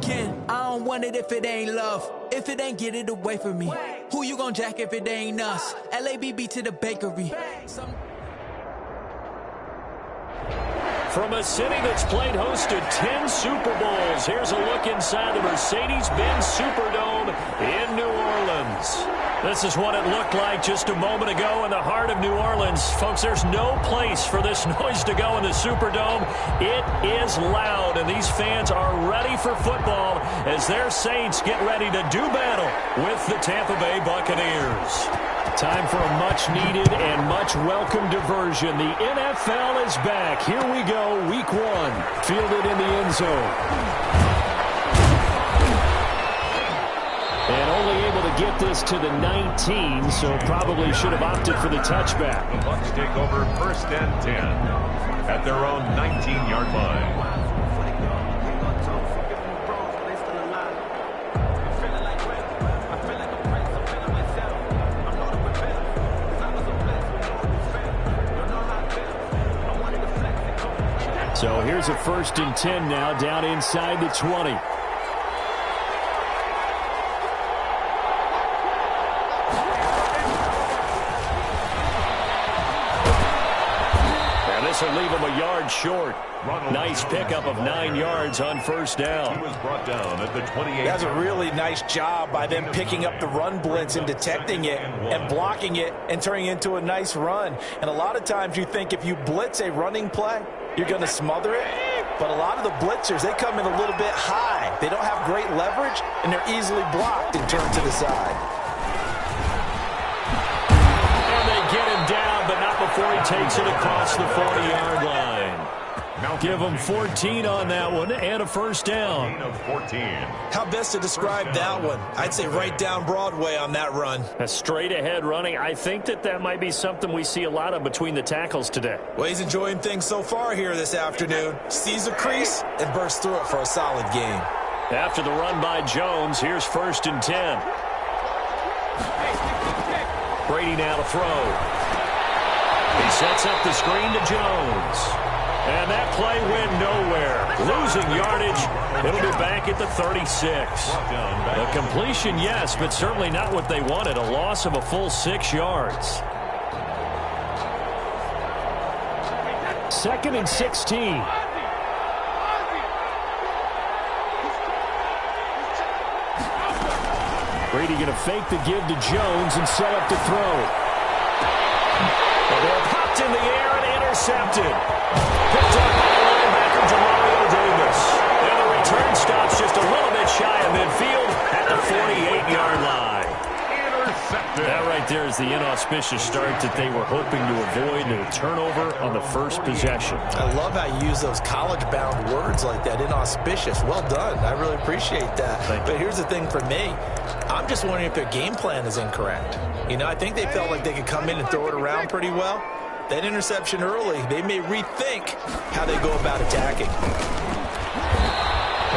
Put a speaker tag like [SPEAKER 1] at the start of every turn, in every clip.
[SPEAKER 1] can. I don't want it if it ain't love. If it ain't, get it away from me. Who you gon' jack if it ain't us? LABB to the bakery.
[SPEAKER 2] From a city that's played host to 10 Super Bowls, here's a look inside the Mercedes-Benz Superdome in New Orleans. This is what it looked like just a moment ago in the heart of New Orleans. Folks, there's no place for this noise to go in the Superdome. It is loud, and these fans are ready for football as their Saints get ready to do battle with the Tampa Bay Buccaneers. Time for a much-needed and much-welcome diversion. The NFL is back. Here we go, Week 1. Fielded in the end zone. And only able to get this to the 19, so probably should have opted for the touchback.
[SPEAKER 3] The Bucs take over 1st and 10 at their own 19-yard line.
[SPEAKER 2] So here's a 1st and 10 now, down inside the 20. And this will leave him a yard short. Nice pickup of 9 yards on 1st down.
[SPEAKER 3] He was brought down at the 28.
[SPEAKER 4] That's a really nice job by them picking up the run blitz and detecting it and blocking it and turning it into a nice run. And a lot of times you think if you blitz a running play, you're going to smother it. But a lot of the blitzers, they come in a little bit high. They don't have great leverage, and they're easily blocked and turned to the side.
[SPEAKER 2] And they get him down, but not before he takes it across the 40-yard line. Give him 14 on that one and a 1st down.
[SPEAKER 3] 14.
[SPEAKER 4] How best to describe that one? I'd say right down Broadway on that run.
[SPEAKER 2] A straight-ahead running. I think that might be something we see a lot of between the tackles today.
[SPEAKER 4] Well, he's enjoying things so far here this afternoon. Sees a crease and bursts through it for a solid game.
[SPEAKER 2] After the run by Jones, here's 1st and 10. Brady now to throw. He sets up the screen to Jones. And that play went nowhere. Losing yardage. It'll be back at the 36. A completion, yes, but certainly not what they wanted. A loss of a full 6 yards. 2nd and 16. Brady going to fake the give to Jones and set up to throw. The ball popped in the air and intercepted. Picked up by linebacker Demario Davis. And the return stops just a little bit shy of midfield at the 48-yard line.
[SPEAKER 3] Intercepted.
[SPEAKER 2] That right there is the inauspicious start that they were hoping to avoid, a turnover on the first possession.
[SPEAKER 4] I love how you use those college-bound words like that, inauspicious. Well done. I really appreciate that. But here's the thing for me. I'm just wondering if their game plan is incorrect. You know, I think they felt like they could come in and throw it around pretty well. That interception early, they may rethink how they go about attacking.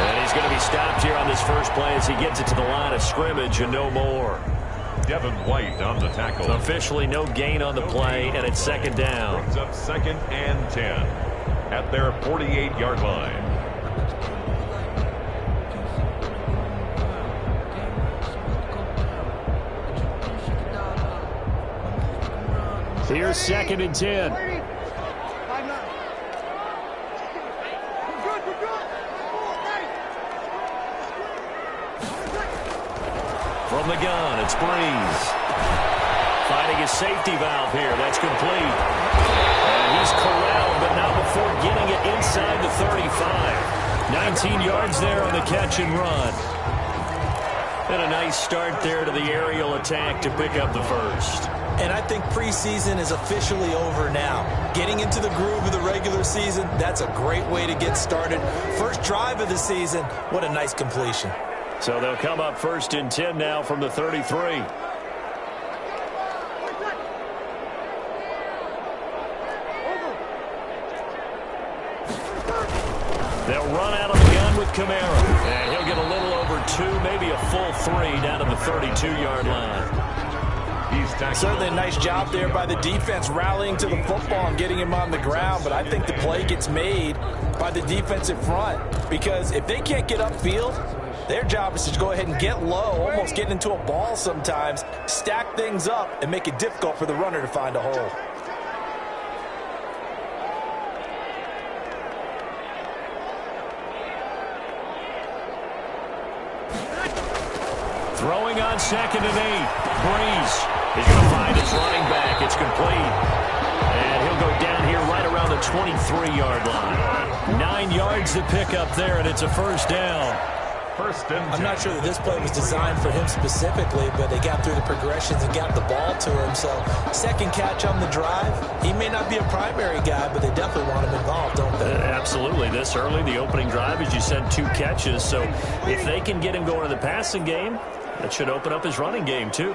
[SPEAKER 2] And he's going to be stopped here on this first play as he gets it to the line of scrimmage and no more.
[SPEAKER 3] Devin White on the tackle.
[SPEAKER 2] So officially no gain on the play, and it's 2nd down.
[SPEAKER 3] Brings up 2nd and 10 at their 48-yard line.
[SPEAKER 2] Here's 2nd and 10. From the gun, it's Breeze. Finding his safety valve here. That's complete. And he's corralled, but not before getting it inside the 35. 19 yards there on the catch and run. And a nice start there to the aerial attack to pick up the 1st.
[SPEAKER 4] And I think preseason is officially over now. Getting into the groove of the regular season, that's a great way to get started. First drive of the season, what a nice completion.
[SPEAKER 2] So they'll come up 1st and 10 now from the 33. They'll run out of the gun with Kamara. And he'll get a little over 2, maybe a full 3 down to the 32-yard line.
[SPEAKER 4] Certainly a nice job there by the defense, rallying to the football and getting him on the ground. But I think the play gets made by the defensive front, because if they can't get upfield, their job is to go ahead and get low, almost get into a ball sometimes, stack things up, and make it difficult for the runner to find a hole.
[SPEAKER 2] Throwing on 2nd and 8. Breeze. He's going to find his running back. It's complete. And he'll go down here right around the 23-yard line. 9 yards to pick up there, and it's a first down.
[SPEAKER 4] I'm not sure that this play was designed for him specifically, but they got through the progressions and got the ball to him. So, second catch on the drive. He may not be a primary guy, but they definitely want him involved, don't they?
[SPEAKER 2] Absolutely. This early, the opening drive, as you said, 2 catches. So, if they can get him going to the passing game, that should open up his running game, too.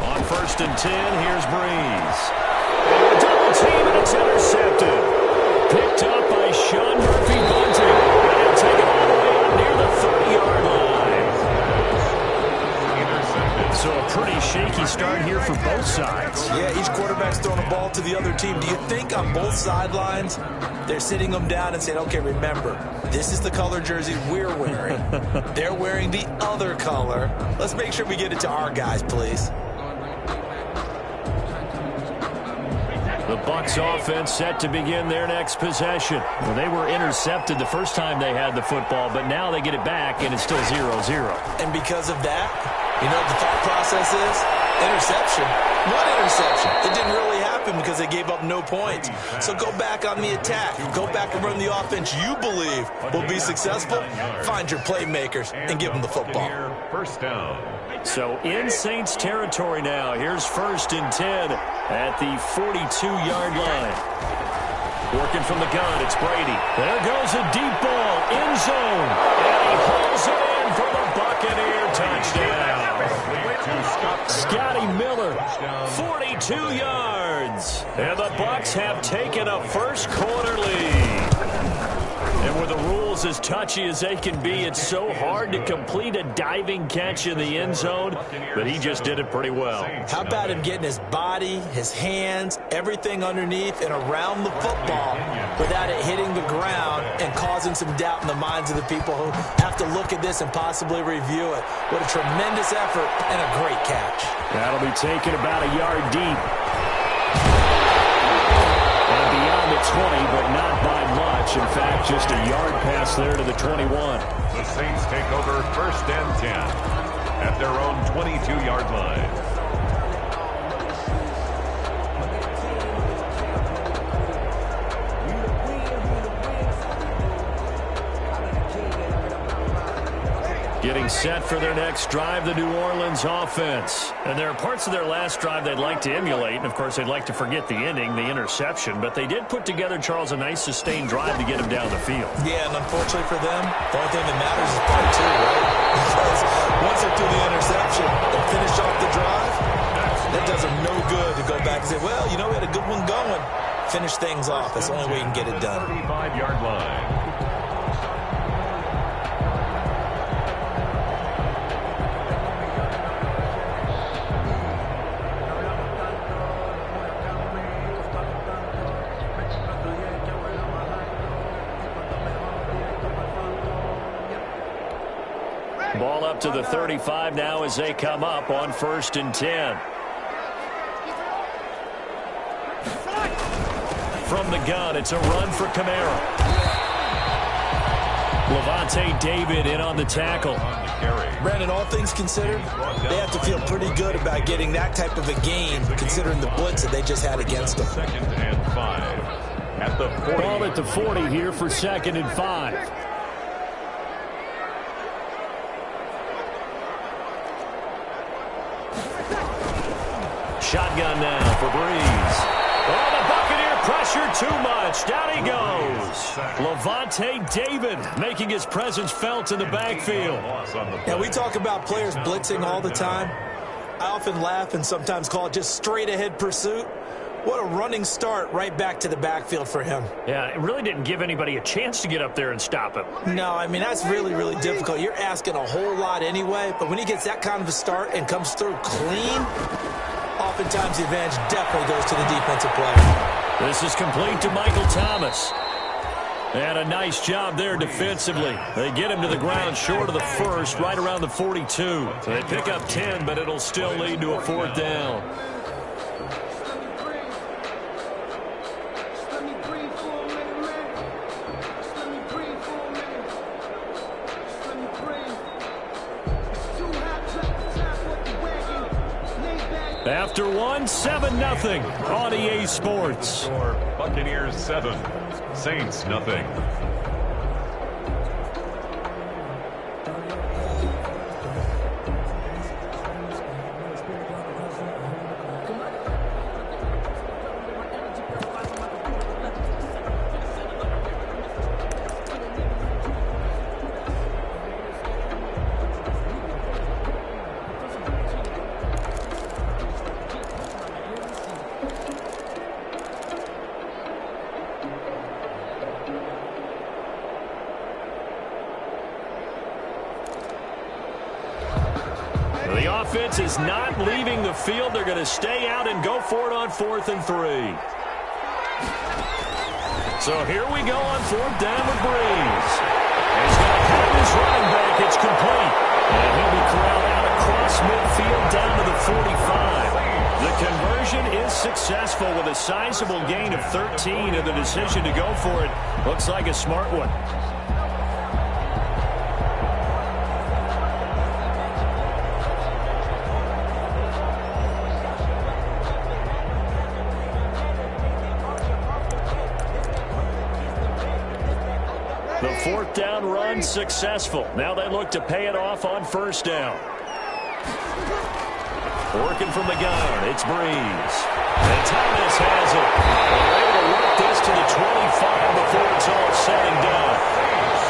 [SPEAKER 2] On 1st and 10, here's Breeze. Double team, and it's intercepted. Picked up by Sean Murphy-Bunting. And he'll take it all the way up near the 30-yard line. So a pretty shaky start here for both sides.
[SPEAKER 4] Yeah, each quarterback's throwing a ball to the other team. Do you think on both sidelines they're sitting them down and saying, okay, remember, this is the color jersey we're wearing. They're wearing the other color. Let's make sure we get it to our guys, please.
[SPEAKER 2] The Bucs offense set to begin their next possession. Well, they were intercepted the first time they had the football, but now they get it back, and it's still 0-0.
[SPEAKER 4] And because of that, you know what the thought process is? Interception. What interception? It didn't really happen because they gave up no points. So go back on the attack. Go back and run the offense you believe will be successful. Find your playmakers and give them the football.
[SPEAKER 3] First down.
[SPEAKER 2] So in Saints territory now. Here's 1st and 10 at the 42-yard line. Working from the gun, it's Brady. There goes a deep ball, end zone. And he hauls it in for the Buccaneer touchdown. Scotty Miller, 42 yards. And the Bucs have taken a first quarter lead. And with the rules as touchy as they can be, it's so hard to complete a diving catch in the end zone, but he just did it pretty well.
[SPEAKER 4] How about him getting his body, his hands, everything underneath and around the football without it hitting the ground and causing some doubt in the minds of the people who have to look at this and possibly review it. What a tremendous effort and a great catch.
[SPEAKER 2] That'll be taken about a yard deep. And beyond the 20, but not by much. In fact, just a yard pass there to the 21.
[SPEAKER 3] The Saints take over 1st and 10 at their own 22-yard line.
[SPEAKER 2] Getting set for their next drive, the New Orleans offense. And there are parts of their last drive they'd like to emulate. And, of course, they'd like to forget the ending, the interception. But they did put together, Charles, a nice sustained drive to get him down the field.
[SPEAKER 4] Yeah, and unfortunately for them, the only thing that matters is part 2, right? Because once they do the interception and finish off the drive, that does them no good to go back and say, well, you know, we had a good one going. Finish things off. That's the only way you can get it done.
[SPEAKER 3] 35-yard line.
[SPEAKER 2] Ball up to the 35 now as they come up on 1st and 10. From the gun, it's a run for Kamara. Levante David in on the tackle.
[SPEAKER 4] Brandon, all things considered, they have to feel pretty good about getting that type of a gain, considering the blitz that they just had against them.
[SPEAKER 3] 2nd and 5 at the 40.
[SPEAKER 2] Ball at the 40 here for 2nd and 5. Shotgun now for Breeze. Oh, the Buccaneer pressure too much. Down he goes. Levante David making his presence felt in the backfield.
[SPEAKER 4] Now, we talk about players blitzing all the time. I often laugh and sometimes call it just straight-ahead pursuit. What a running start right back to the backfield for him.
[SPEAKER 2] Yeah, it really didn't give anybody a chance to get up there and stop him.
[SPEAKER 4] No, I mean, that's really, really difficult. You're asking a whole lot anyway, but when he gets that kind of a start and comes through clean, oftentimes the advantage definitely goes to the defensive player.
[SPEAKER 2] This is complete to Michael Thomas. And a nice job there defensively. They get him to the ground short of the first, right around the 42. So they pick up 10, but it'll still lead to a 4th down. After one, 7-0 on EA Sports.
[SPEAKER 3] Buccaneers 7, Saints nothing.
[SPEAKER 2] The offense is not leaving the field. They're going to stay out and go for it on 4th and 3. So here we go on 4th down with Breeze. He's going to have his running back. It's complete. And he'll be corralled out across midfield down to the 45. The conversion is successful with a sizable gain of 13, and the decision to go for it looks like a smart one. The 4th down run successful. Now they look to pay it off on 1st down. Working from the gun, it's Breeze. And Thomas has it. They're able to work this to the 25 before it's all said and done.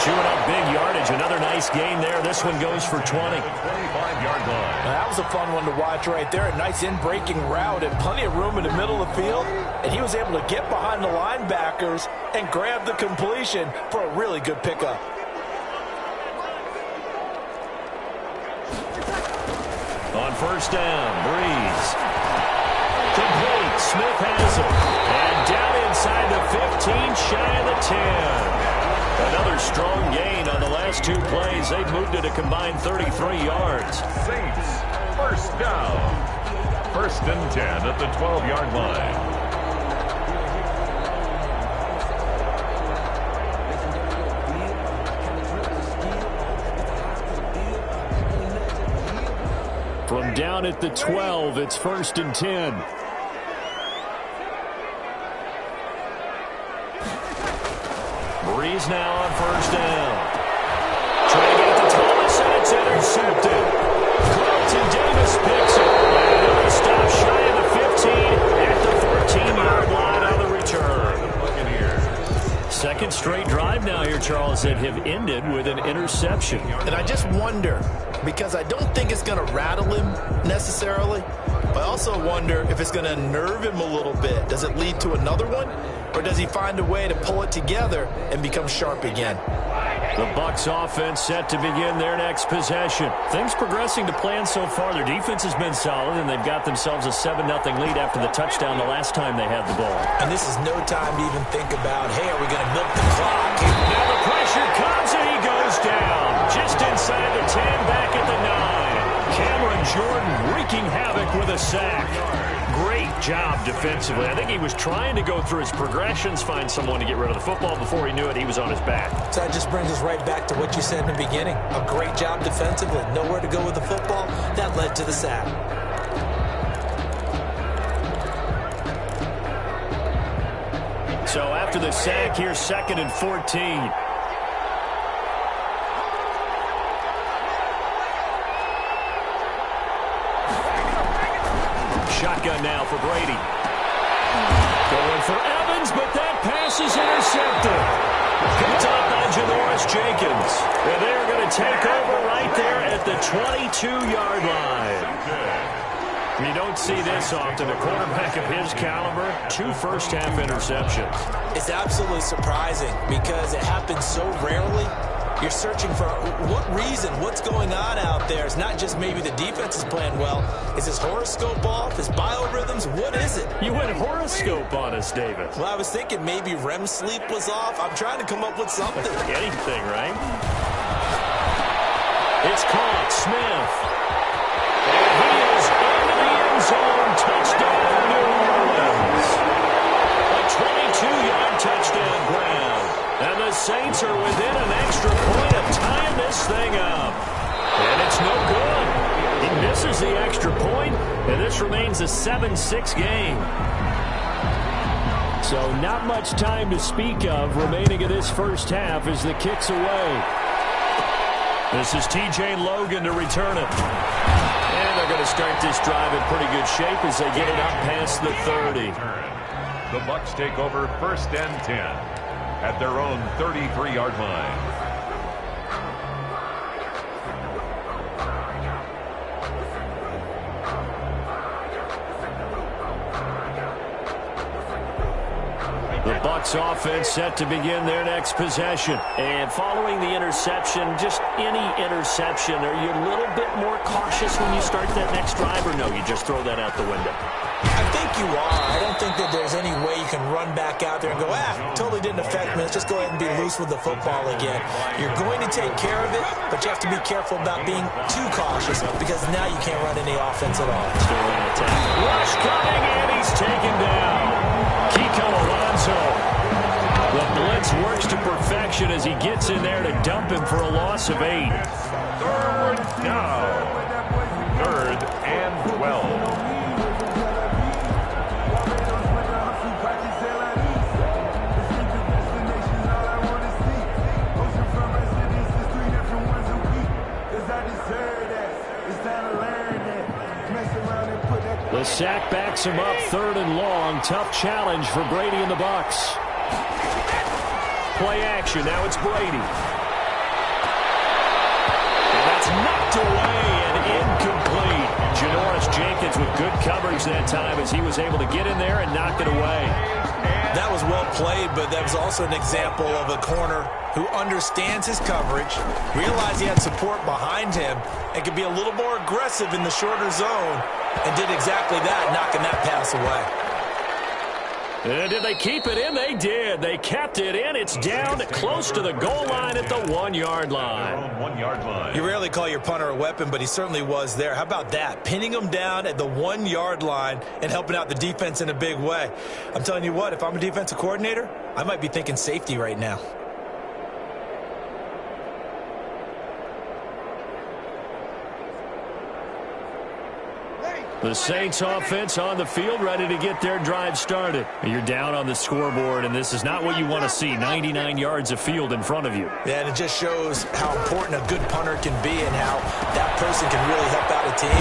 [SPEAKER 2] Chewing up big yardage. Another nice gain there. This one goes for 20.
[SPEAKER 3] 25-yard line.
[SPEAKER 4] That was a fun one to watch right there. A nice in-breaking route and plenty of room in the middle of the field. And he was able to get behind the linebackers and grab the completion for a really good pickup.
[SPEAKER 2] On 1st down, Breeze. Complete. Smith has it. And down inside the 15, shy of the 10. Another strong gain on the last 2 plays. They've moved it a combined 33 yards.
[SPEAKER 3] Saints, 1st down. 1st and 10 at the 12-yard line.
[SPEAKER 2] From down at the 12, it's 1st and 10. Breeze now on 1st down. Trying to get it to Thomas, and it's intercepted. Carlton Davis picks it. And another stop shy of the 15 at the 14-yard line on the return. Second straight drive now here, Charles, that have ended with an interception.
[SPEAKER 4] And I just wonder, because I don't think it's going to rattle him necessarily, but I also wonder if it's going to nerve him a little bit. Does it lead to another one? Or does he find a way to pull it together and become sharp again?
[SPEAKER 2] The Bucs offense set to begin their next possession. Things progressing to plan so far. Their defense has been solid, and they've got themselves a 7-0 lead after the touchdown the last time they had the ball.
[SPEAKER 4] And this is no time to even think about, hey, are we going to milk the clock?
[SPEAKER 2] Now the pressure comes, and he goes down. Just inside the 10, back at the 9. Cameron Jordan wreaking havoc with a sack. Great job defensively. I think he was trying to go through his progressions, find someone to get rid of the football. Before he knew it, he was on his back.
[SPEAKER 4] So that just brings us right back to what you said in the beginning. A great job defensively. Nowhere to go with the football. That led to the sack.
[SPEAKER 2] So after the sack, here's 2nd and 14. Shotgun now for Brady. Going for Evans, but that pass is intercepted. Picked up by Janoris Jenkins. And they're going to take over right there at the 22-yard line. You don't see this often. A quarterback of his caliber, 2 first-half interceptions.
[SPEAKER 4] It's absolutely surprising because it happens so rarely. You're searching for what reason, what's going on out there. It's not just maybe the defense is playing well. Is his horoscope off? His biorhythms? What is it?
[SPEAKER 2] You went horoscope on us, David.
[SPEAKER 4] Well, I was thinking maybe REM sleep was off. I'm trying to come up with something.
[SPEAKER 2] Anything, right? It's caught. Smith. And he is into the end zone. Touchdown, New Orleans. A 22-yard touchdown grab. And the Saints are within an extra point of tying this thing up. And it's no good. He misses the extra point, and this remains a 7-6 game.
[SPEAKER 5] So not much time to speak of remaining in this first half as the kick's away.
[SPEAKER 2] This is T.J. Logan to return it. And they're going to start this drive in pretty good shape as they get it up past the 30.
[SPEAKER 3] The Bucs take over 1st and 10 at their own 33-yard line.
[SPEAKER 2] The Bucs offense set to begin their next possession.
[SPEAKER 5] And following the interception, just any interception, are you a little bit more cautious when you start that next drive, or no, you just throw that out the window?
[SPEAKER 4] I think you are. I don't think that there's any way you can run back out there and go, totally didn't affect me. Let's just go ahead and be loose with the football again. You're going to take care of it, but you have to be careful about being too cautious because now you can't run any offense at all.
[SPEAKER 2] Still in attack. Rush coming, and he's taken down. Kiko Alonso. The blitz works to perfection as he gets in there to dump him for a loss of 8.
[SPEAKER 3] 3rd down. 3rd and 12.
[SPEAKER 5] The sack backs him up 3rd and long. Tough challenge for Brady and the Bucs.
[SPEAKER 2] Play action. Now it's Brady. And that's knocked away and incomplete. Janoris Jenkins with good coverage that time as he was able to get in there and knock it away.
[SPEAKER 4] That was well played, but that was also an example of a corner who understands his coverage, realized he had support behind him, and could be a little more aggressive in the shorter zone, and did exactly that, knocking that pass away.
[SPEAKER 2] And did they keep it in? They did. They kept it in. It's down close to the goal line at the 1-yard line.
[SPEAKER 3] 1-yard line.
[SPEAKER 4] You rarely call your punter a weapon, but he certainly was there. How about that? Pinning him down at the 1-yard line and helping out the defense in a big way. I'm telling you what, if I'm a defensive coordinator, I might be thinking safety right now.
[SPEAKER 2] The Saints offense on the field ready to get their drive started. You're down on the scoreboard, and this is not what you want to see. 99 yards of field in front of you.
[SPEAKER 4] Yeah, and it just shows how important a good punter can be and how that person can really help out a team.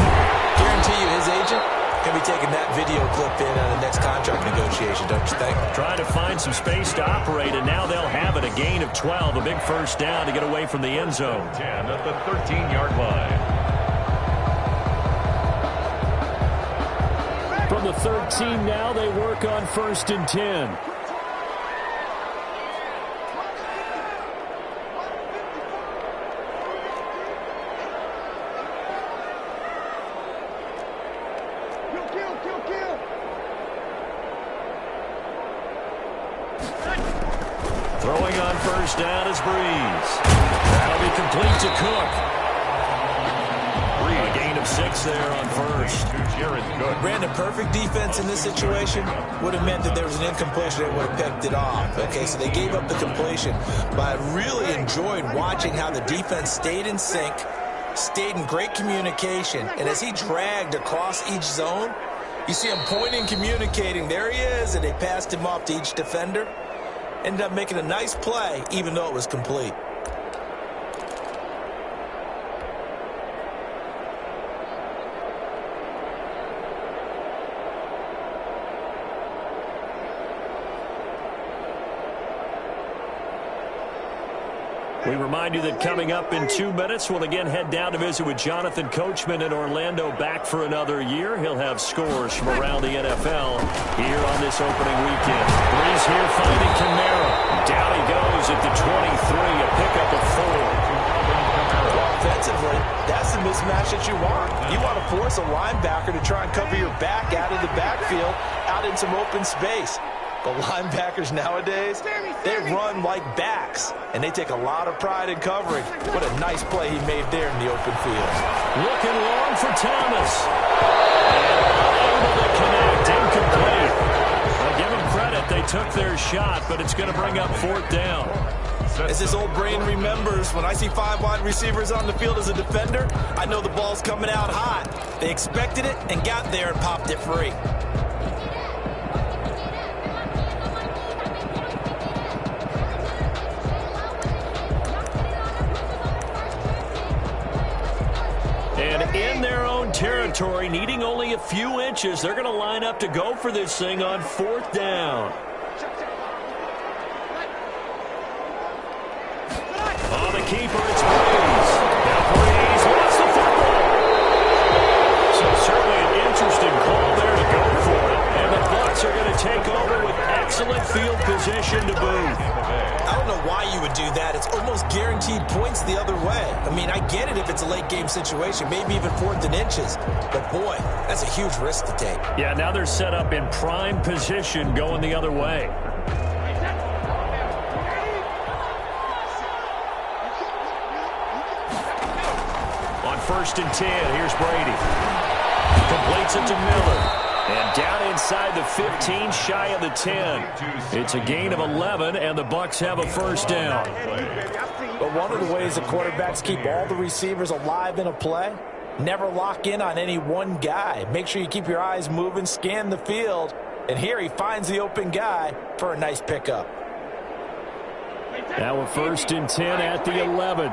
[SPEAKER 4] Guarantee you his agent can be taking that video clip in on the next contract negotiation, don't you think?
[SPEAKER 2] Trying to find some space to operate, and now they'll have it. A gain of 12, a big first down to get away from the end zone.
[SPEAKER 3] 10 at the 13-yard line.
[SPEAKER 5] From the 13 now, they work on 1st and 10.
[SPEAKER 2] Throwing on 1st down is Breeze. That'll be complete to Cook. A gain of 6 there on 1st.
[SPEAKER 4] Brandon, perfect defense in this situation would have meant that there was an incompletion that would have picked it off. Okay, so they gave up the completion. But I really enjoyed watching how the defense stayed in sync, stayed in great communication. And as he dragged across each zone, you see him pointing, communicating. There he is, and they passed him off to each defender. Ended up making a nice play, even though it was complete.
[SPEAKER 2] We remind you that coming up in 2 minutes, we'll again head down to visit with Jonathan Coachman in Orlando, back for another year. He'll have scores from around the NFL here on this opening weekend. Breeze here finding Kamara. Down he goes at the 23, a pickup of 4.
[SPEAKER 4] Offensively, that's the mismatch that you want. You want to force a linebacker to try and cover your back out of the backfield, out in some open space. The linebackers nowadays, they run like backs, and they take a lot of pride in covering. What a nice play he made there in the open field.
[SPEAKER 2] Looking long for Thomas. And unable to connect, incomplete. Well, give them credit, they took their shot, but it's going to bring up 4th down.
[SPEAKER 4] As his old brain remembers, when I see 5 wide receivers on the field as a defender, I know the ball's coming out hot. They expected it and got there and popped it free.
[SPEAKER 2] And in their own territory, needing only a few inches, they're going to line up to go for this thing on 4th down. Oh, the keeper, it's Breeze. Now Breeze wants the football. So certainly an interesting call there to go for it. And the Bucs are going to take over with excellent field position to boot.
[SPEAKER 4] I don't know why you would do that. It's almost guaranteed points the other way. I mean, I get it if it's a late game situation, maybe even 4th and inches. But boy, that's a huge risk to take.
[SPEAKER 2] Yeah, now they're set up in prime position going the other way. On 1st and 10, here's Brady. Completes it to Miller. And down inside the 15, shy of the 10. It's a gain of 11, and the Bucs have a 1st down.
[SPEAKER 4] But one of the ways the quarterbacks keep all the receivers alive in a play, never lock in on any one guy. Make sure you keep your eyes moving, scan the field. And here he finds the open guy for a nice pickup.
[SPEAKER 2] Now a 1st and 10 at the 11.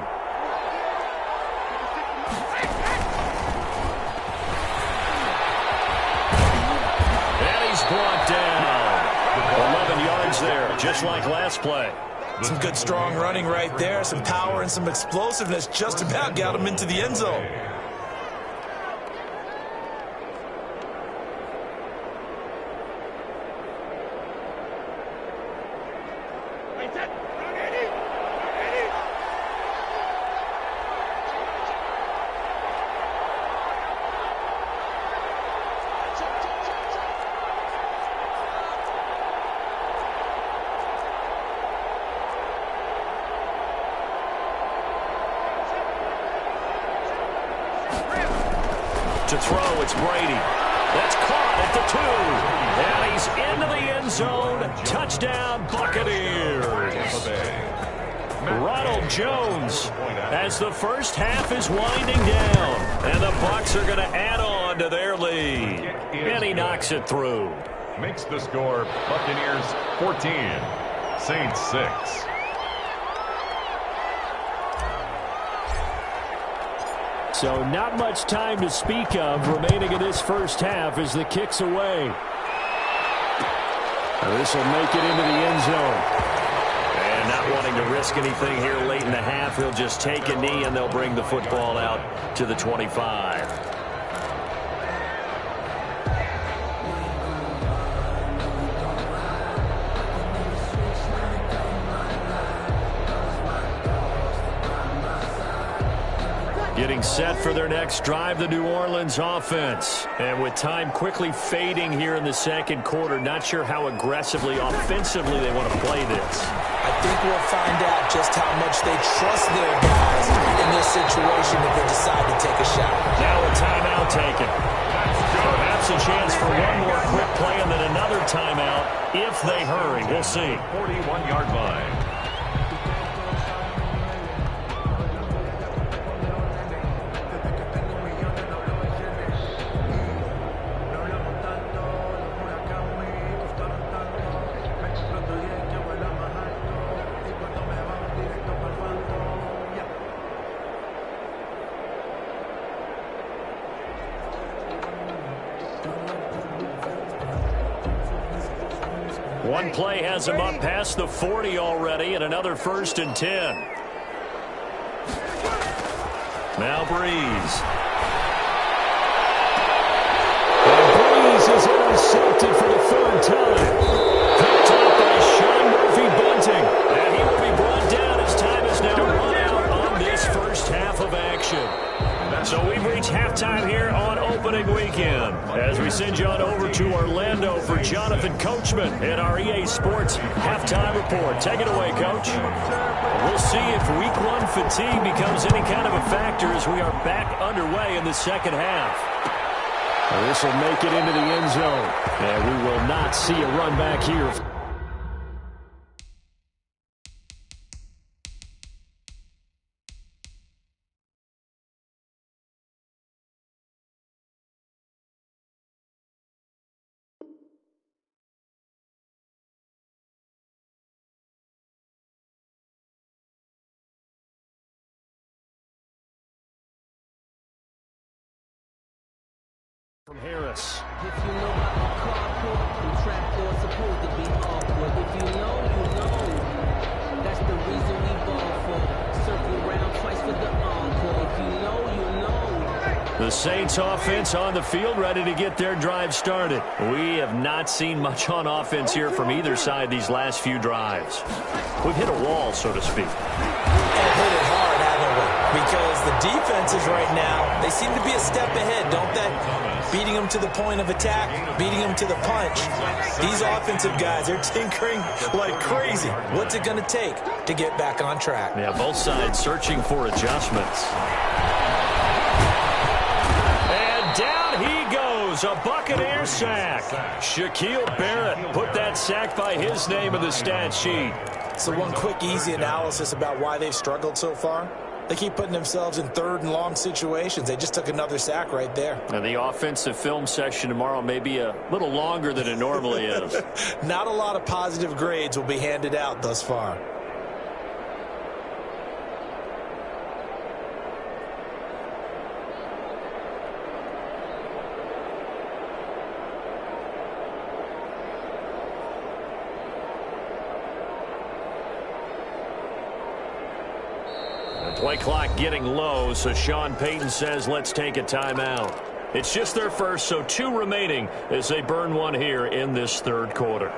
[SPEAKER 2] Brought down. 11 yards there, just like last play.
[SPEAKER 4] Some good, strong running right there. Some power and some explosiveness just about got him into the end zone.
[SPEAKER 2] To throw, it's Brady. That's caught at the 2. And he's into the end zone. Touchdown, Buccaneers. Ronald Jones, as the first half is winding down. And the Bucs are going to add on to their lead. And he knocks it through.
[SPEAKER 3] Makes the score Buccaneers 14, Saints 6.
[SPEAKER 2] So not much time to speak of remaining in this first half as the kick's away. This will make it into the end zone. And not wanting to risk anything here late in the half, he'll just take a knee and they'll bring the football out to the 25. Getting set for their next drive, the New Orleans offense. And with time quickly fading here in the second quarter, not sure how aggressively, offensively they want to play this.
[SPEAKER 4] I think we'll find out just how much they trust their guys in this situation if they decide to take a shot.
[SPEAKER 2] Now a timeout taken. Perhaps a chance for one more quick play and then another timeout if they hurry. We'll see.
[SPEAKER 3] 41-yard line.
[SPEAKER 2] One play has him up past the 40 already, and another 1st and 10. Now Breeze. And Breeze is intercepted for the third time. Picked up by Sean Murphy Bunting. And he will be brought down as time is now run out on this first half of action. So we've reached halftime here on opening weekend as we send you on over to Orlando for Jonathan Coachman in our EA Sports halftime report. Take it away, Coach. We'll see if week one fatigue becomes any kind of a factor as we are back underway in the second half. This will make it into the end zone, and we will not see a run back here. From Harris.
[SPEAKER 6] If you know about the carport, the track door's supposed to be awkward. If you know, you know. That's the reason we ball for. Circle round twice for the encore. If you know, you know.
[SPEAKER 2] The Saints offense on the field, ready to get their drive started. We have not seen much on offense here from either side these last few drives. We've hit a wall, so to speak.
[SPEAKER 4] And hit it hard, haven't we? Because the defenses right now, they seem to be a step ahead, don't they? Beating them to the point of attack, beating them to the punch. These offensive guys, they're tinkering like crazy. What's it going to take to get back on track?
[SPEAKER 2] Yeah, both sides searching for adjustments. And down he goes, a Buccaneer sack. Shaquille Barrett put that sack by his name in the stat sheet.
[SPEAKER 4] So one quick, easy analysis about why they've struggled so far. They keep putting themselves in third and long situations. They just took another sack right there.
[SPEAKER 2] And the offensive film session tomorrow may be a little longer than it normally is.
[SPEAKER 4] Not a lot of positive grades will be handed out thus far.
[SPEAKER 2] Play clock getting low, so Sean Payton says let's take a timeout. It's just their first, so 2 remaining as they burn one here in this third quarter.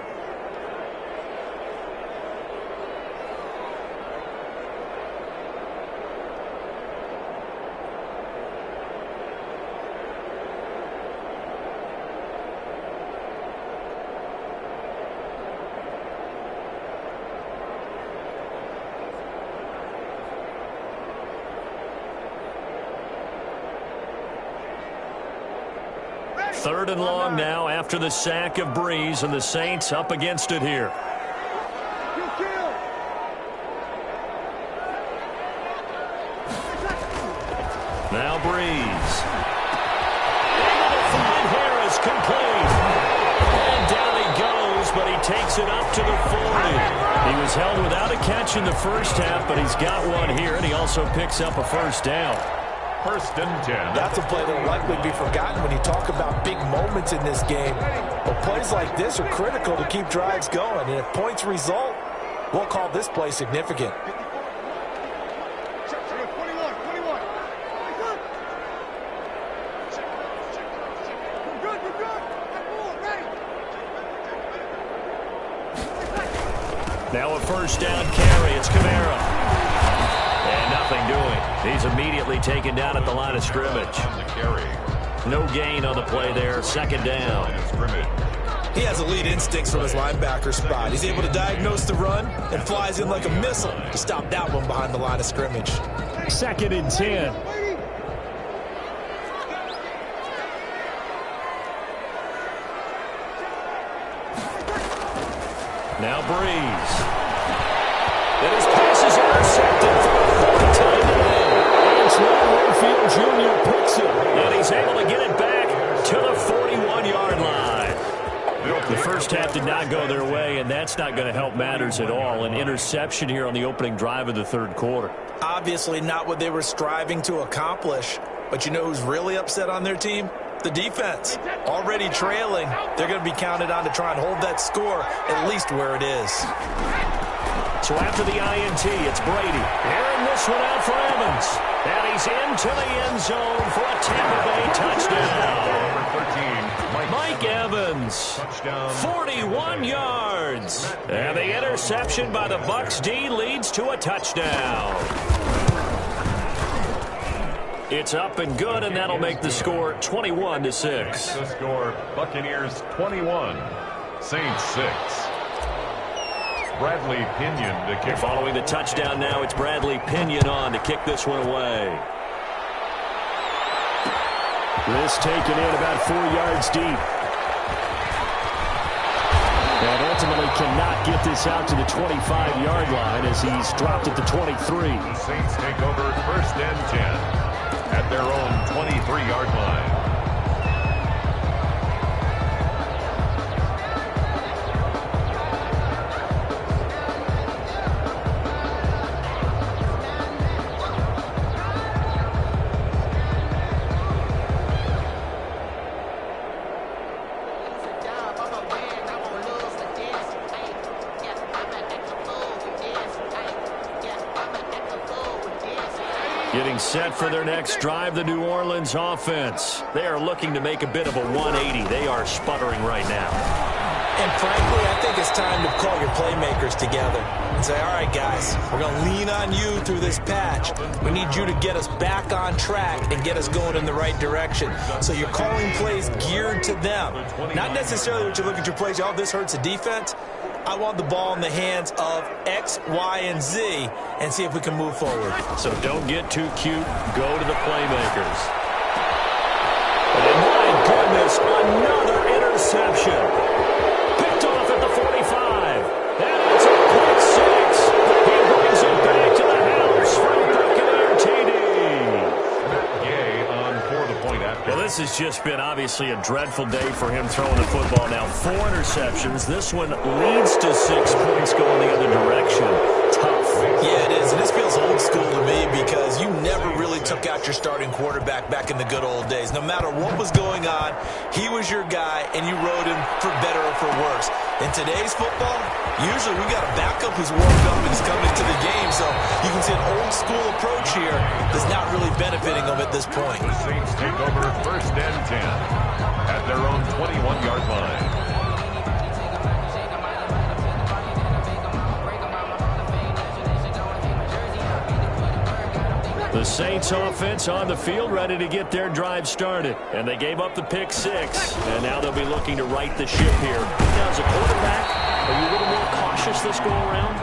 [SPEAKER 2] Third and long now after the sack of Breeze, and the Saints up against it here. Now Breeze. Able to find Harris, complete. And down he goes, but he takes it up to the 40. He was held without a catch in the first half, but he's got one here, and he also picks up a first down.
[SPEAKER 3] First and 10.
[SPEAKER 4] That's a play that will likely be forgotten when you talk about big moments in this game. But plays like this are critical to keep drives going. And if points result, we'll call this play significant.
[SPEAKER 2] Now a first down carry. It's Kamara. And nothing doing. He's immediately taken down at the line of scrimmage. No gain on the play there. Second down.
[SPEAKER 4] He has elite instincts from his linebacker spot. He's able to diagnose the run and flies in like a missile to stop that one behind the line of scrimmage.
[SPEAKER 2] Second and 10. Now Breeze. And his pass is intercepted for the 4th time today. It's Winfield Jr. picks it, and he's able to get it back to the 41-yard line. The first half did not go their way, and that's not going to help matters at all. An interception here on the opening drive of the third quarter.
[SPEAKER 4] Obviously not what they were striving to accomplish, but you know who's really upset on their team? The defense. Already trailing, they're going to be counted on to try and hold that score at least where it is.
[SPEAKER 2] So after the INT, it's Brady. Airing this one out for Evans. yards. And he's into the end zone for a Tampa Bay touchdown.
[SPEAKER 3] Number 13,
[SPEAKER 2] Mike Evans,
[SPEAKER 3] touchdown.
[SPEAKER 2] 41 yards. And the interception by the Bucs D leads to a touchdown. It's up and good, and that'll make the score 21-6.
[SPEAKER 3] The score, Buccaneers 21, Saints 6. Bradley Pinion to kick.
[SPEAKER 2] Following the touchdown now, it's Bradley Pinion on to kick this one away. This taken in about 4 yards deep. And ultimately cannot get this out to the 25-yard line as he's dropped at the 23.
[SPEAKER 3] The Saints take over first and 10 at their own 23-yard line.
[SPEAKER 2] Getting set for their next drive, the New Orleans offense. They are looking to make a bit of a 180. They are sputtering right now.
[SPEAKER 4] And frankly, I think it's time to call your playmakers together and say, all right, guys, we're going to lean on you through this patch. We need you to get us back on track and get us going in the right direction. So you're calling plays geared to them. Not necessarily what you look at your plays, oh, this hurts the defense. I want the ball in the hands of X, Y, and Z and see if we can move forward.
[SPEAKER 2] So don't get too cute. Go to the playmakers. And my goodness, another interception. Picked off at the 45. And it's a pick six. He brings it back to the house for a Buccaneer TD.
[SPEAKER 3] Matt Gay on for the point after.
[SPEAKER 2] Well, this has just been obviously a dreadful day for him throwing the football. Now 4 interceptions. This one leads to 6 points going the other direction. Tough.
[SPEAKER 4] Yeah, it is. And this feels old school to me because you never really took out your starting quarterback back in the good old days. No matter what was going on, he was your guy, and you rode him for better or for worse. In today's football, usually we got a backup who's warmed up and is coming to the game. So you can see an old school approach here that's not really benefiting them at this point.
[SPEAKER 3] The Saints take over first and 10 at their own 21-yard line.
[SPEAKER 2] The Saints offense on the field, ready to get their drive started. And they gave up the pick 6. And now they'll be looking to right the ship here. Now, as a quarterback, are you a little more cautious this go around?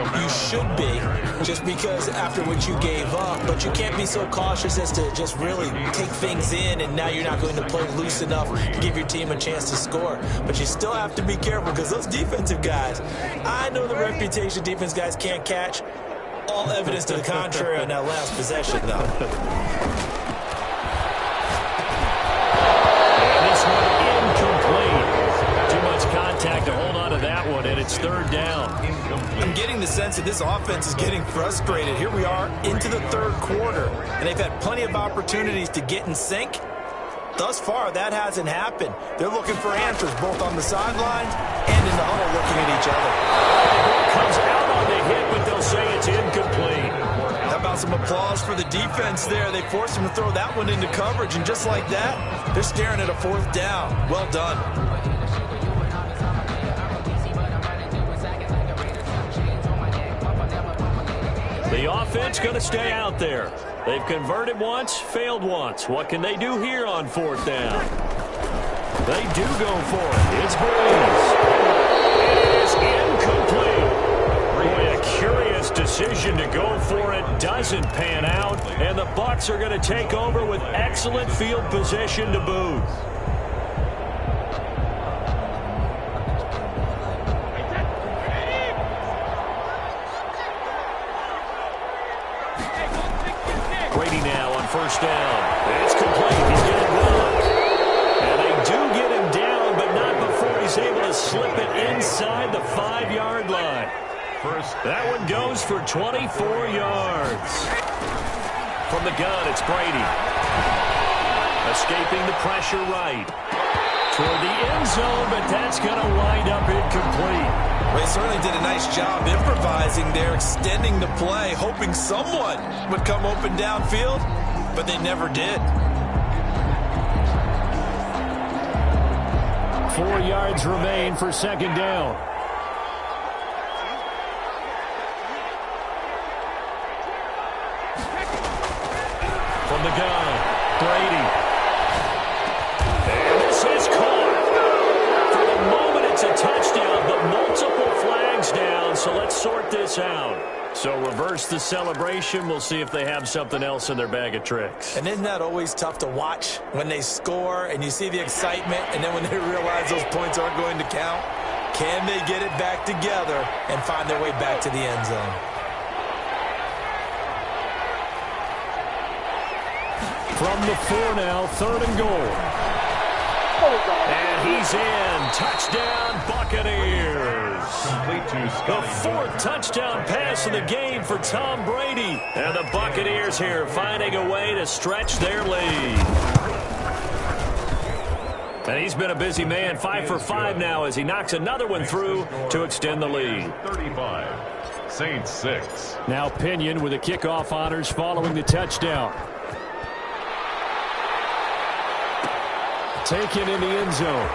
[SPEAKER 4] You should be, just because after what you gave up. But you can't be so cautious as to just really take things in, and now you're not going to play loose enough to give your team a chance to score. But you still have to be careful because those defensive guys, I know the reputation defense guys can't catch. All evidence to the contrary on that last possession, though.
[SPEAKER 2] And this one incomplete. Too much contact to hold on to that one, and it's third down.
[SPEAKER 4] I'm getting the sense that this offense is getting frustrated. Here we are into the third quarter, and they've had plenty of opportunities to get in sync. Thus far, that hasn't happened. They're looking for answers both on the sidelines and in the huddle looking at each other.
[SPEAKER 2] It comes out on the hit, but they'll say it's incomplete.
[SPEAKER 4] How about some applause for the defense there? They forced him to throw that one into coverage, and just like that, they're staring at a fourth down. Well done.
[SPEAKER 2] The offense going to stay out there. They've converted once, failed once. What can they do here on fourth down? They do go for it. It's Breeze. It is incomplete. Boy, a curious decision to go for it. Doesn't pan out. And the Bucs are going to take over with excellent field position to boot. First down. It's complete. He's getting blocked. And they do get him down, but not before he's able to slip it inside the 5-yard line. That one goes for 24 yards. From the gun, it's Brady. Escaping the pressure right. Toward the end zone, but that's going to wind up incomplete.
[SPEAKER 4] They certainly did a nice job improvising there, extending the play, hoping someone would come open downfield, but they never did.
[SPEAKER 2] 4 yards remain for second down. From the gun, Brady. And this is caught. For the moment, it's a touchdown, but multiple flags down, so let's sort this out. So reverse the celebration. We'll see if they have something else in their bag of tricks.
[SPEAKER 4] And isn't that always tough to watch when they score and you see the excitement, and then when they realize those points aren't going to count? Can they get it back together and find their way back to the end zone?
[SPEAKER 2] From the 4 now, 3rd and goal. And he's in. Touchdown, Buccaneers.
[SPEAKER 3] Complete to
[SPEAKER 2] The
[SPEAKER 3] Scotty.
[SPEAKER 2] 4th touchdown pass of the game for Tom Brady. And the Buccaneers here finding a way to stretch their lead. And he's been a busy man, 5 for 5 now as he knocks another one through to extend the lead.
[SPEAKER 3] 35. Saints 6.
[SPEAKER 2] Now Pinion with the kickoff honors following the touchdown. Taken in the end zone.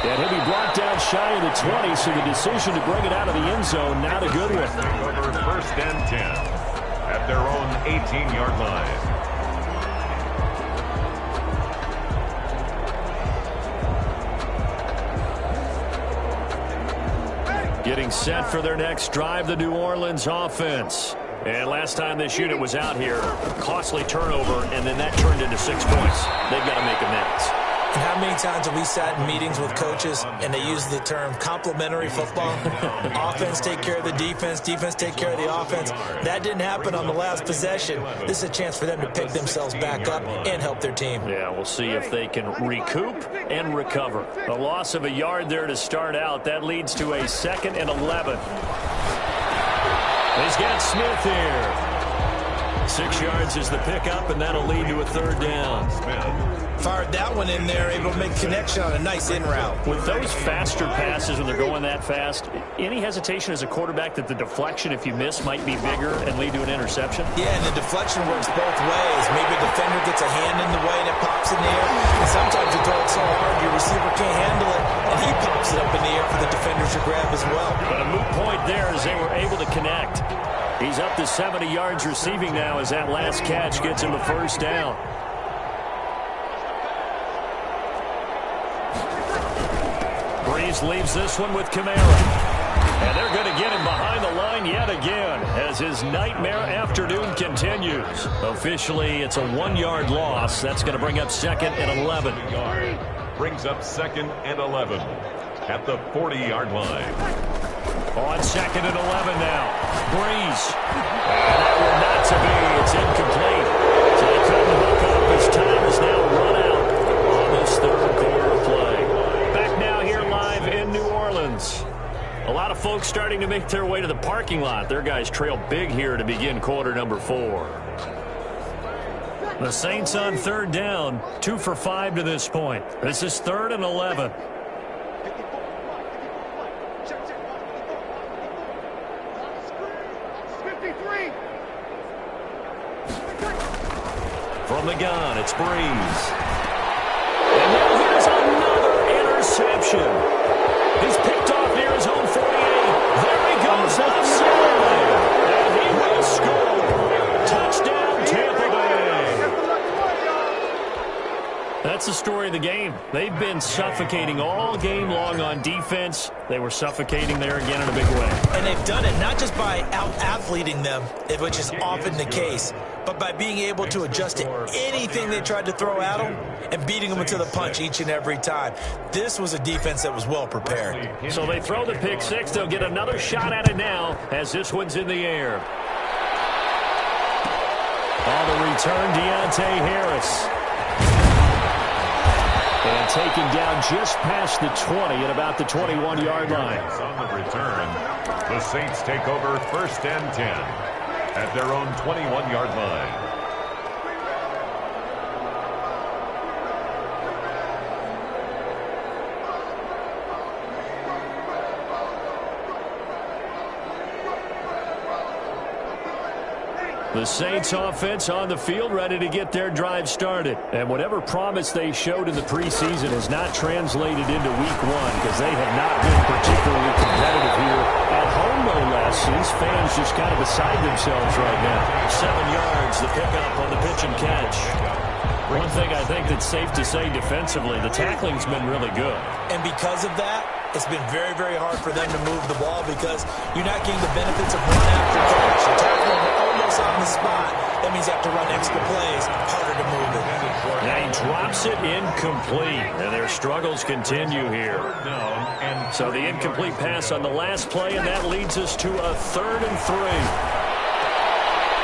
[SPEAKER 2] And he'll be brought down shy of the 20, so the decision to bring it out of the end zone, not a good one.
[SPEAKER 3] Take over 1st and 10 at their own 18-yard line.
[SPEAKER 2] Getting set for their next drive, the New Orleans offense. And last time this unit was out here, costly turnover, and then that turned into 6 points. They've got to make amends.
[SPEAKER 4] And how many times have we sat in meetings with coaches and they use the term complementary football? Offense take care of the defense, defense take care of the offense. That didn't happen on the last possession. This is a chance for them to pick themselves back up and help their team.
[SPEAKER 2] Yeah, we'll see if they can recoup and recover. A loss of a yard there to start out. That leads to a 2nd and 11. He's got Smith here. 6 yards is the pickup, and that'll lead to a 3rd down.
[SPEAKER 4] Fired that one in there, able to make connection on a nice in route.
[SPEAKER 2] With those faster passes when they're going that fast, any hesitation as a quarterback that the deflection, if you miss, might be bigger and lead to an interception?
[SPEAKER 4] Yeah, and the deflection works both ways. Maybe a defender gets a hand in the way and it pops in the air. And sometimes you throw it so hard your receiver can't handle it, and he pops it up in the air for the defenders to grab as well.
[SPEAKER 2] But a moot point there as they were able to connect. He's up to 70 yards receiving now as that last catch gets him a 1st down. Breeze leaves this one with Kamara. And they're going to get him behind the line yet again as his nightmare afternoon continues. Officially, it's a 1-yard loss. That's going to bring up 2nd and 11.
[SPEAKER 3] Brings up 2nd and 11 at the 40-yard line.
[SPEAKER 2] On 2nd and 11 now. Breeze. And that one not to be. It's incomplete. So they couldn't hook up as time is now run out on this 3rd quarter play. Back now here live in New Orleans. A lot of folks starting to make their way to the parking lot. Their guys trail big here to begin quarter number 4. The Saints on 3rd down. 2 for 5 to this point. This is 3rd and 11. From the gun, it's Breeze. And now here's another interception. He's picked off near his own 48. There he goes offside. And he will score. Touchdown, Tampa Bay. That's the story of the game. They've been suffocating all game long on defense. They were suffocating there again in a big way.
[SPEAKER 4] And they've done it not just by out-athleting them, which is often the case, but by being able to adjust to anything they tried to throw at them and beating them to the punch each and every time. This was a defense that was well prepared.
[SPEAKER 2] So they throw the pick 6. They'll get another shot at it now as this one's in the air. On the return, Deontay Harris. And taken down just past the 20 at about the 21-yard line.
[SPEAKER 3] On the return, the Saints take over 1st and 10 at their own 21-yard line.
[SPEAKER 2] The Saints offense on the field, ready to get their drive started. And whatever promise they showed in the preseason has not translated into week one because they have not been particularly competitive here at home, no less. These fans just kind of beside themselves right now. 7 yards, the pickup on the pitch and catch. One thing I think that's safe to say defensively, the tackling's been really good.
[SPEAKER 4] And because of that, it's been very, very hard for them to move the ball because you're not getting the benefits of run after catch. You're tackling almost on the spot. That means you have to run extra plays, harder to move it.
[SPEAKER 2] Now he drops it incomplete, and their struggles continue here. So the incomplete pass on the last play, and that leads us to a 3rd and 3.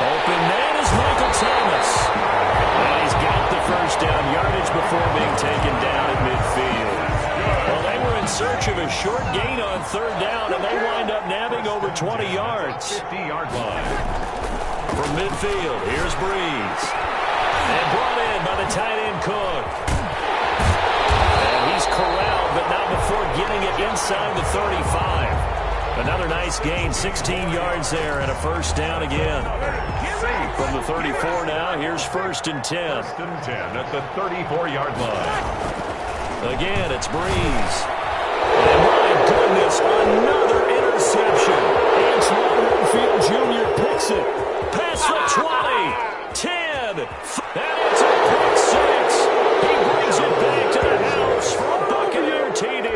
[SPEAKER 2] Open man is Michael Thomas. And he's got the first down yardage before being taken down at midfield. Well, they were in search of a short gain on 3rd down, and they wind up nabbing over 20 yards.
[SPEAKER 3] 50-yard line.
[SPEAKER 2] From midfield, here's Breeze. And brought in by the tight end Cook. And he's corralled, but not before getting it inside the 35. Another nice gain, 16 yards there, and a first down again. From the 34 now, here's 1st and 10.
[SPEAKER 3] 1st and 10 at the 34-yard line.
[SPEAKER 2] Again, it's Breeze. And my goodness, another interception. Antoine Winfield Jr. picks it. Pass for 20, 10, and it's a pick 6. He brings it back to the house for a Buccaneer TD.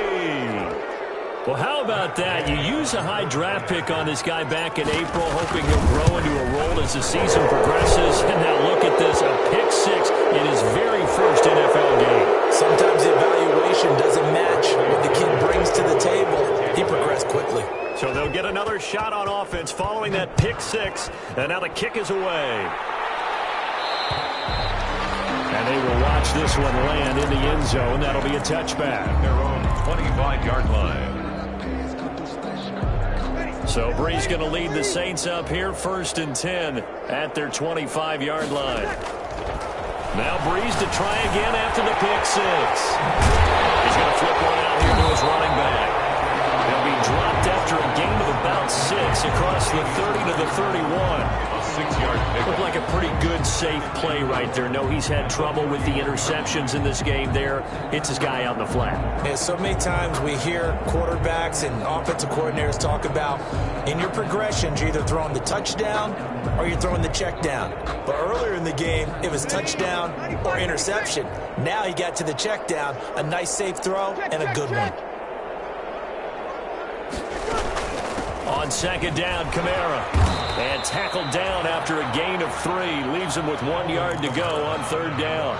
[SPEAKER 2] Well, how about that? You use a high draft pick on this guy back in April, hoping he'll grow into a role as the season progresses. And now look at this, a pick 6 in his very first NFL game.
[SPEAKER 4] Sometimes the evaluation doesn't match what the kid brings to the table. He progressed quickly.
[SPEAKER 2] So they'll get another shot on offense following that pick 6. And now the kick is away. And they will watch this one land in the end zone. That'll be a touchback.
[SPEAKER 3] Their own 25-yard line.
[SPEAKER 2] So Breeze going to lead the Saints up here, 1st and 10 at their 25-yard line. Now Breeze to try again after the pick 6. He's going to flip one out here to his running back. He'll be dropped after a gain of about 6 across the 30 to the 31.
[SPEAKER 3] A 6-yard pick.
[SPEAKER 2] Looked like a pretty good, safe play right there. No, he's had trouble with the interceptions in this game there. Hits his guy out in the flat.
[SPEAKER 4] Yeah, so many times we hear quarterbacks and offensive coordinators talk about in your progressions, you're either throwing the touchdown or you're throwing the check down. But earlier in the game, it was touchdown or interception. Now he got to the check down, a nice safe throw and a good one.
[SPEAKER 2] On 2nd down, Kamara. And tackled down after a gain of 3. Leaves him with 1 yard to go on 3rd down.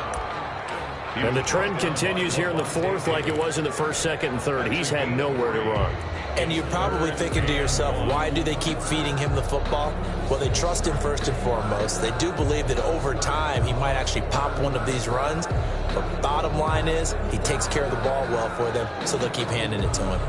[SPEAKER 2] And the trend continues here in the 4th like it was in the 1st, 2nd, and 3rd. He's had nowhere to run.
[SPEAKER 4] And you're probably thinking to yourself, why do they keep feeding him the football? Well, they trust him first and foremost. They do believe that over time he might actually pop one of these runs. But bottom line is he takes care of the ball well for them, so they'll keep handing it to him.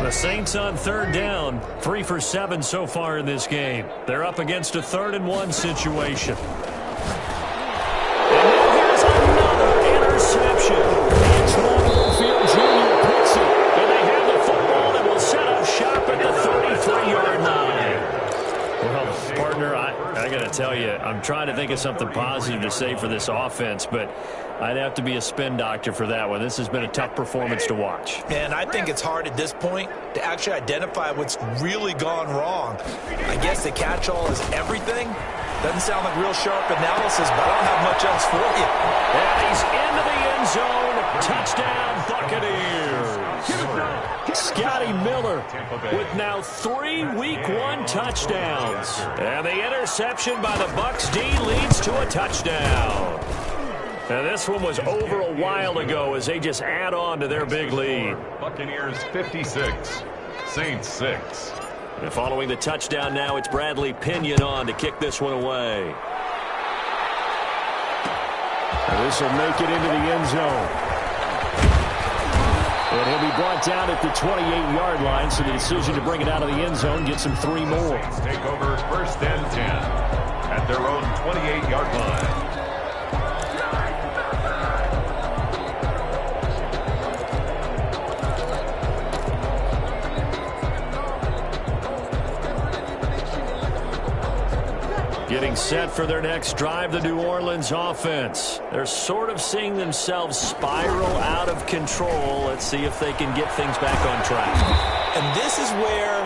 [SPEAKER 2] The Saints on 3rd down, 3 for 7 so far in this game. They're up against a 3rd and 1 situation. And now here's another interception. Antoine Winfield Jr. picks it. And they have the football and will set up shop at the 33-yard line. Well, partner, I got to tell you, I'm trying to think of something positive to say for this offense, but I'd have to be a spin doctor for that one. This has been a tough performance to watch.
[SPEAKER 4] And I think it's hard at this point to actually identify what's really gone wrong. I guess the catch-all is everything. Doesn't sound like real sharp analysis, but I don't have much else for you.
[SPEAKER 2] And he's into the end zone. Touchdown, Buccaneers. Scotty Miller with now 3 Week 1 touchdowns. And the interception by the Bucs D leads to a touchdown. And this one was over a while ago as they just add on to their big lead.
[SPEAKER 3] Buccaneers 56, Saints 6.
[SPEAKER 2] And following the touchdown now, it's Bradley Pinion on to kick this one away. And this will make it into the end zone. And he'll be brought down at the 28-yard line, so the decision to bring it out of the end zone gets him 3 more.
[SPEAKER 3] Saints take over 1st and 10 at their own 28-yard line.
[SPEAKER 2] Getting set for their next drive, the New Orleans offense. They're sort of seeing themselves spiral out of control. Let's see if they can get things back on track.
[SPEAKER 4] And this is where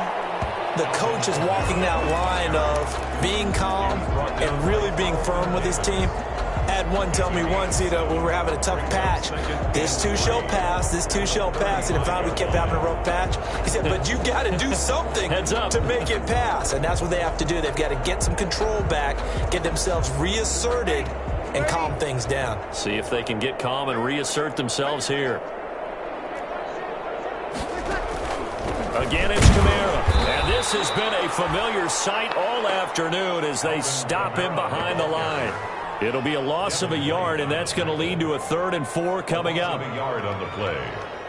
[SPEAKER 4] the coach is walking that line of being calm and really being firm with his team. I had one tell me once, when we were having a tough patch, this too shall pass, this too shall pass, and in fact we kept having a rough patch. He said, but you got to do something to make it pass, and that's what they have to do. They've got to get some control back, get themselves reasserted, and calm things down.
[SPEAKER 2] See if they can get calm and reassert themselves here. Again, it's Kamara. And this has been a familiar sight all afternoon as they stop him behind the line. It'll be a loss of a yard, and that's going to lead to a 3rd and 4 coming up.
[SPEAKER 3] A yard on the play.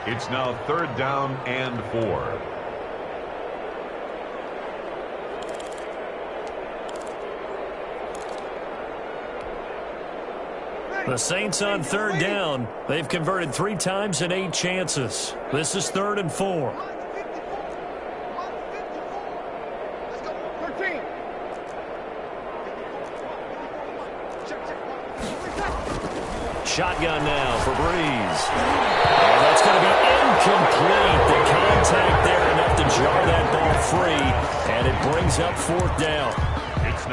[SPEAKER 3] It's now 3rd down and 4.
[SPEAKER 2] The Saints on 3rd down. They've converted 3 times in 8 chances. This is 3rd and 4. Shotgun now for Breeze. And that's going to be incomplete. The contact there enough to jar that ball free, and it brings up 4th down.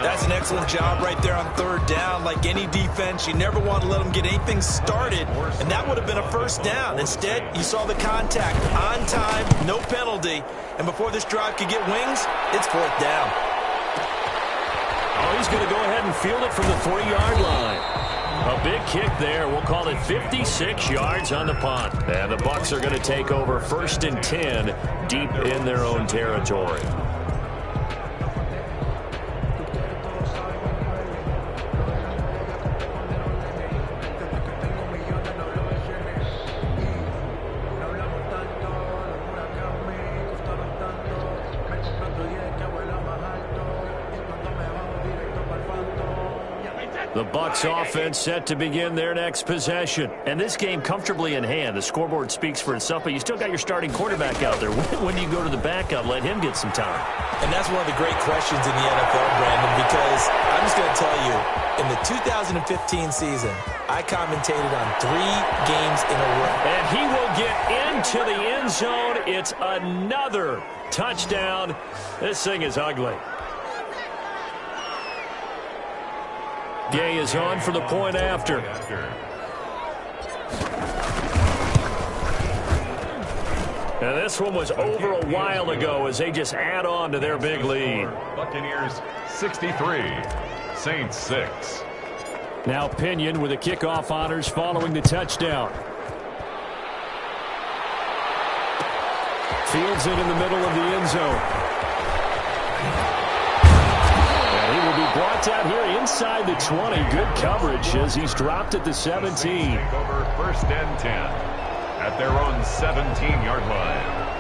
[SPEAKER 4] That's an excellent job right there on 3rd down. Like any defense, you never want to let them get anything started, and that would have been a 1st down. Instead, you saw the contact on time, no penalty, and before this drive could get wings, it's 4th down.
[SPEAKER 2] Oh, he's going to go ahead and field it from the 3-yard line. A big kick there. We'll call it 56 yards on the punt. And the Bucs are going to take over 1st and 10 deep in their own territory. The Bucs offense set to begin their next possession. And this game comfortably in hand. The scoreboard speaks for itself, but you still got your starting quarterback out there. When do you go to the backup? Let him get some time.
[SPEAKER 4] And that's one of the great questions in the NFL, Brandon, because I'm just going to tell you, in the 2015 season, I commentated on 3 games in a row.
[SPEAKER 2] And he will get into the end zone. It's another touchdown. This thing is ugly. Gay is on for the point after. And this one was over a while ago as they just add on to their big lead.
[SPEAKER 3] Buccaneers 63, Saints 6.
[SPEAKER 2] Now Pinion with the kickoff honors following the touchdown. Fields it in the middle of the end zone. Brought down here inside the 20. Good coverage as he's dropped at the 17.
[SPEAKER 3] Take over 1st and 10 at their own 17-yard line.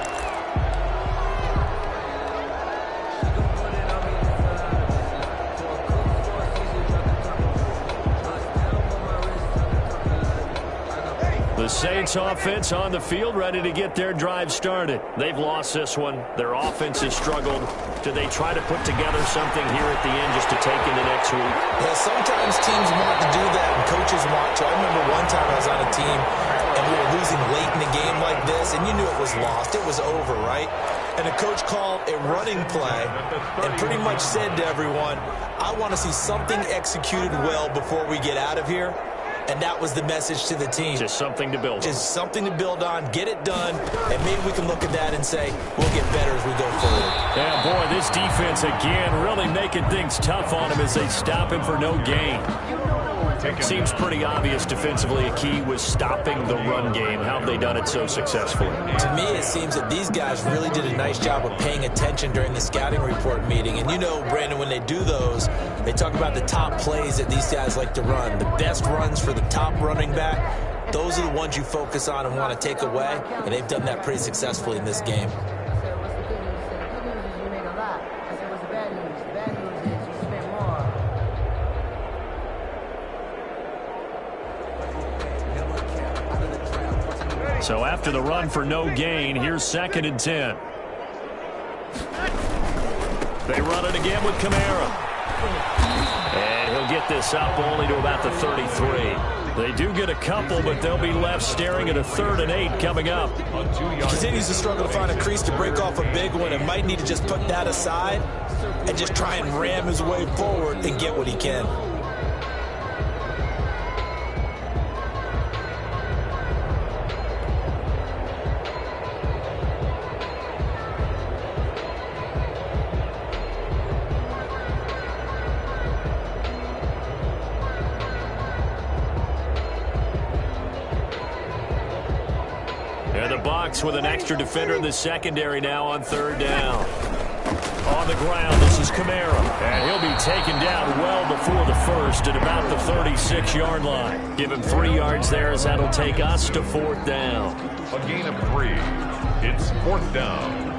[SPEAKER 2] The Saints offense on the field ready to get their drive started. They've lost this one. Their offense has struggled. Do they try to put together something here at the end just to take into next week?
[SPEAKER 4] Yeah, sometimes teams want to do that and coaches want to. I remember one time I was on a team and we were losing late in a game like this and you knew it was lost. It was over, right? And the coach called a running play and pretty much said to everyone, I want to see something executed well before we get out of here. And that was the message to the team.
[SPEAKER 2] Just something to build on.
[SPEAKER 4] Just something to build on, get it done, and maybe we can look at that and say, we'll get better as we go forward.
[SPEAKER 2] Yeah, boy, this defense again really making things tough on him as they stop him for no gain. Seems pretty obvious defensively a key was stopping the run game. How have they done it so successfully?
[SPEAKER 4] To me, it seems that these guys really did a nice job of paying attention during the scouting report meeting. And you know, Brandon, when they do those, they talk about the top plays that these guys like to run. The best runs for the top running back, those are the ones you focus on and want to take away. And they've done that pretty successfully in this game.
[SPEAKER 2] So after the run for no gain, here's 2nd and 10. They run it again with Kamara. And he'll get this up only to about the 33. They do get a couple, but they'll be left staring at a 3rd and 8 coming up.
[SPEAKER 4] He continues to struggle to find a crease to break off a big one and might need to just put that aside and just try and ram his way forward and get what he can.
[SPEAKER 2] With an extra defender in the secondary now on 3rd down. On the ground, this is Kamara. And he'll be taken down well before the first at about the 36-yard line. Give him 3 yards there as that'll take us to 4th down.
[SPEAKER 3] A gain of 3. It's 4th down.